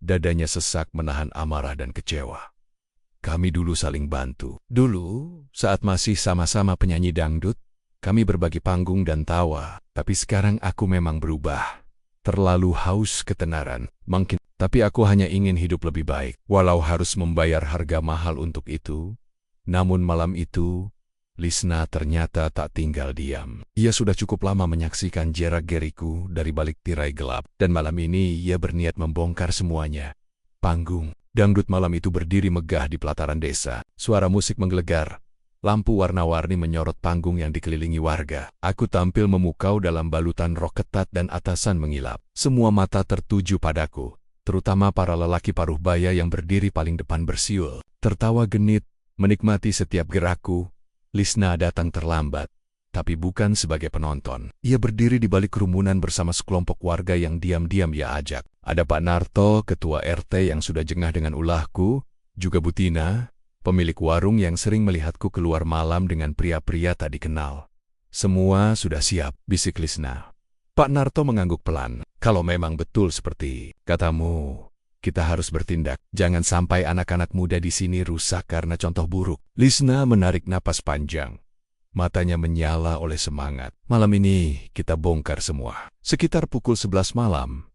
Dadanya sesak menahan amarah dan kecewa. Kami dulu saling bantu. Dulu, saat masih sama-sama penyanyi dangdut, kami berbagi panggung dan tawa. Tapi sekarang aku memang berubah. Terlalu haus ketenaran, mungkin. Tapi aku hanya ingin hidup lebih baik, walau harus membayar harga mahal untuk itu. Namun malam itu, Lisna ternyata tak tinggal diam. Ia sudah cukup lama menyaksikan jerak-geriku dari balik tirai gelap, dan malam ini ia berniat membongkar semuanya. Panggung dangdut malam itu berdiri megah di pelataran desa. Suara musik menggelegar. Lampu warna-warni menyorot panggung yang dikelilingi warga. Aku tampil memukau dalam balutan rok ketat dan atasan mengilap. Semua mata tertuju padaku, terutama para lelaki paruh baya yang berdiri paling depan bersiul. Tertawa genit, menikmati setiap gerakku. Lisna datang terlambat, tapi bukan sebagai penonton. Ia berdiri di balik kerumunan bersama sekelompok warga yang diam-diam ia ajak. Ada Pak Narto, ketua RT yang sudah jengah dengan ulahku, juga Butina, pemilik warung yang sering melihatku keluar malam dengan pria-pria tak dikenal. Semua sudah siap, bisik Lisna. Pak Narto mengangguk pelan. Kalau memang betul seperti katamu, kita harus bertindak. Jangan sampai anak-anak muda di sini rusak karena contoh buruk. Lisna menarik napas panjang. Matanya menyala oleh semangat. Malam ini kita bongkar semua. Sekitar pukul 11 malam,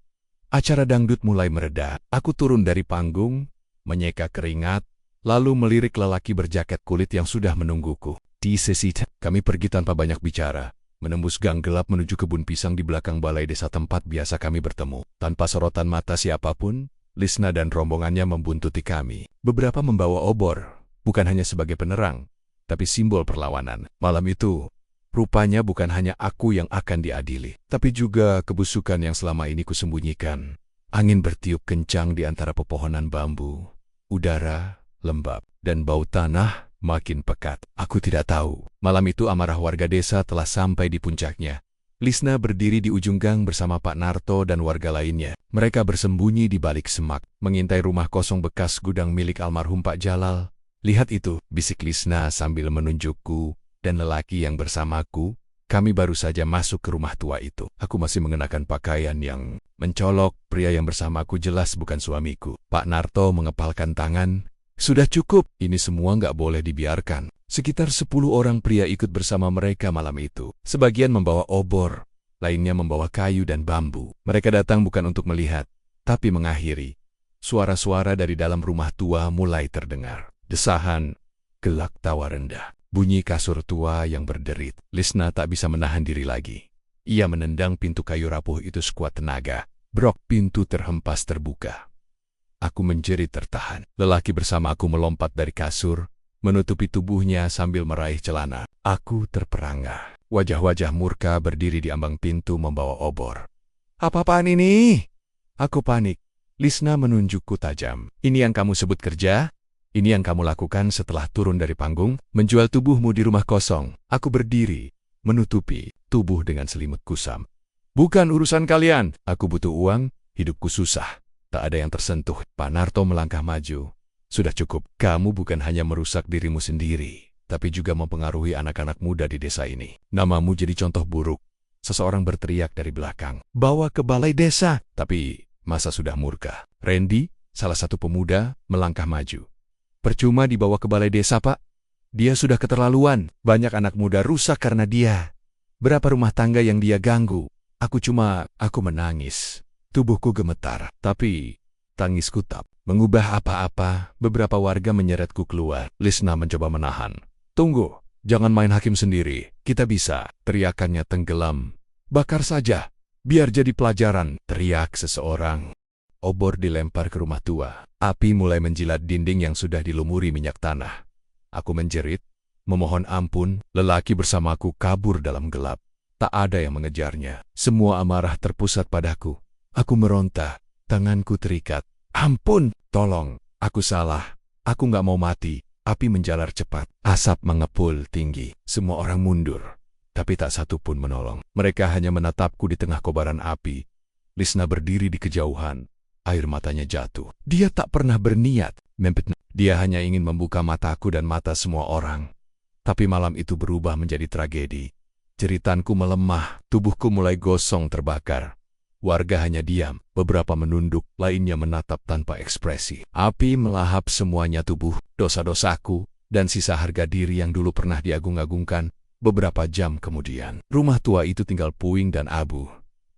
acara dangdut mulai mereda. Aku turun dari panggung, menyeka keringat, lalu melirik lelaki berjaket kulit yang sudah menungguku. Di sesi kami pergi tanpa banyak bicara, menembus gang gelap menuju kebun pisang di belakang balai desa tempat biasa kami bertemu. Tanpa sorotan mata siapapun, Lisna dan rombongannya membuntuti kami. Beberapa membawa obor, bukan hanya sebagai penerang, tapi simbol perlawanan. Malam itu, rupanya bukan hanya aku yang akan diadili, tapi juga kebusukan yang selama ini kusembunyikan. Angin bertiup kencang di antara pepohonan bambu. Udara lembab, dan bau tanah makin pekat. Aku tidak tahu. Malam itu amarah warga desa telah sampai di puncaknya. Lisna berdiri di ujung gang bersama Pak Narto dan warga lainnya. Mereka bersembunyi di balik semak, mengintai rumah kosong bekas gudang milik almarhum Pak Jalal. Lihat itu, bisik Lisna sambil menunjukku dan lelaki yang bersamaku. Kami baru saja masuk ke rumah tua itu. Aku masih mengenakan pakaian yang mencolok. Pria yang bersamaku jelas bukan suamiku. Pak Narto mengepalkan tangan. Sudah cukup, ini semua nggak boleh dibiarkan. Sekitar 10 orang pria ikut bersama mereka malam itu. Sebagian membawa obor, lainnya membawa kayu dan bambu. Mereka datang bukan untuk melihat, tapi mengakhiri. Suara-suara dari dalam rumah tua mulai terdengar. Desahan, gelak tawa rendah, bunyi kasur tua yang berderit. Lisna tak bisa menahan diri lagi. Ia menendang pintu kayu rapuh itu sekuat tenaga. Brok, pintu terhempas terbuka. Aku menjerit tertahan. Lelaki bersama aku melompat dari kasur, menutupi tubuhnya sambil meraih celana. Aku terperangah. Wajah-wajah murka berdiri di ambang pintu membawa obor. Apa-apaan ini? Aku panik. Lisna menunjukku tajam. Ini yang kamu sebut kerja? Ini yang kamu lakukan setelah turun dari panggung? Menjual tubuhmu di rumah kosong. Aku berdiri, menutupi tubuh dengan selimut kusam. Bukan urusan kalian. Aku butuh uang, hidupku susah. Tak ada yang tersentuh. Pak Narto melangkah maju. Sudah cukup. Kamu bukan hanya merusak dirimu sendiri, tapi juga mempengaruhi anak-anak muda di desa ini. Namamu jadi contoh buruk. Seseorang berteriak dari belakang. Bawa ke balai desa. Tapi masa sudah murka. Randy, salah satu pemuda, melangkah maju. Percuma dibawa ke balai desa, Pak. Dia sudah keterlaluan. Banyak anak muda rusak karena dia. Berapa rumah tangga yang dia ganggu. Aku menangis. Tubuhku gemetar. Tapi tangisku tak mengubah apa-apa. Beberapa warga menyeretku keluar. Lisna mencoba menahan. Tunggu, jangan main hakim sendiri. Kita bisa. Teriakannya tenggelam. Bakar saja. Biar jadi pelajaran. Teriak seseorang. Obor dilempar ke rumah tua. Api mulai menjilat dinding yang sudah dilumuri minyak tanah. Aku menjerit, memohon ampun. Lelaki bersamaku kabur dalam gelap. Tak ada yang mengejarnya. Semua amarah terpusat padaku. Aku meronta. Tanganku terikat. Ampun, tolong. Aku salah. Aku nggak mau mati. Api menjalar cepat. Asap mengepul tinggi. Semua orang mundur. Tapi tak satu pun menolong. Mereka hanya menatapku di tengah kobaran api. Lisna berdiri di kejauhan. Air matanya jatuh. Dia tak pernah berniat memfitnah. Dia hanya ingin membuka mataku dan mata semua orang. Tapi malam itu berubah menjadi tragedi. Jeritanku melemah. Tubuhku mulai gosong terbakar. Warga hanya diam. Beberapa menunduk. Lainnya menatap tanpa ekspresi. Api melahap semuanya tubuh, dosa-dosaku, dan sisa harga diri yang dulu pernah diagung-agungkan. Beberapa jam kemudian, rumah tua itu tinggal puing dan abu.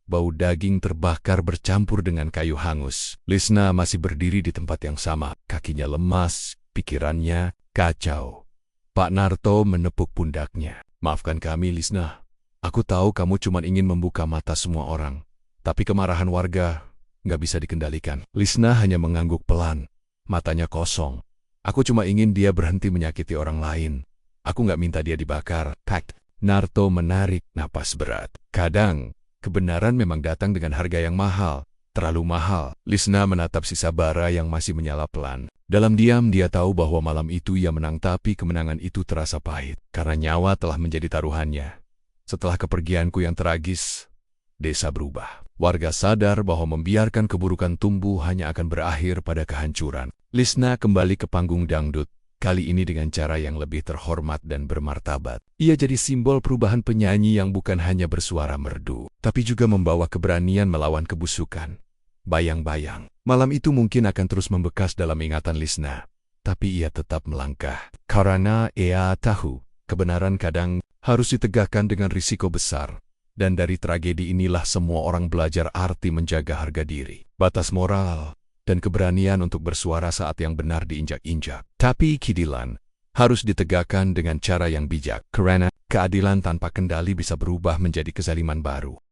Bau daging terbakar bercampur dengan kayu hangus. Lisna masih berdiri di tempat yang sama. Kakinya lemas, pikirannya kacau. Pak Narto menepuk pundaknya. Maafkan kami, Lisna. Aku tahu kamu cuma ingin membuka mata semua orang. Tapi kemarahan warga nggak bisa dikendalikan. Lisna hanya mengangguk pelan. Matanya kosong. Aku cuma ingin dia berhenti menyakiti orang lain. Aku nggak minta dia dibakar. Pak Narto menarik napas berat. Kadang, kebenaran memang datang dengan harga yang mahal. Terlalu mahal. Lisna menatap sisa bara yang masih menyala pelan. Dalam diam dia tahu bahwa malam itu ia menang, tapi kemenangan itu terasa pahit. Karena nyawa telah menjadi taruhannya. Setelah kepergianku yang tragis, desa berubah. Warga sadar bahwa membiarkan keburukan tumbuh hanya akan berakhir pada kehancuran. Lisna kembali ke panggung dangdut. Kali ini dengan cara yang lebih terhormat dan bermartabat. Ia jadi simbol perubahan penyanyi yang bukan hanya bersuara merdu, tapi juga membawa keberanian melawan kebusukan. Bayang-bayang, malam itu mungkin akan terus membekas dalam ingatan Lisna. Tapi ia tetap melangkah. Karena ia tahu, kebenaran kadang harus ditegakkan dengan risiko besar. Dan dari tragedi inilah semua orang belajar arti menjaga harga diri, batas moral, dan keberanian untuk bersuara saat yang benar diinjak-injak. Tapi keadilan harus ditegakkan dengan cara yang bijak, karena keadilan tanpa kendali bisa berubah menjadi kezaliman baru.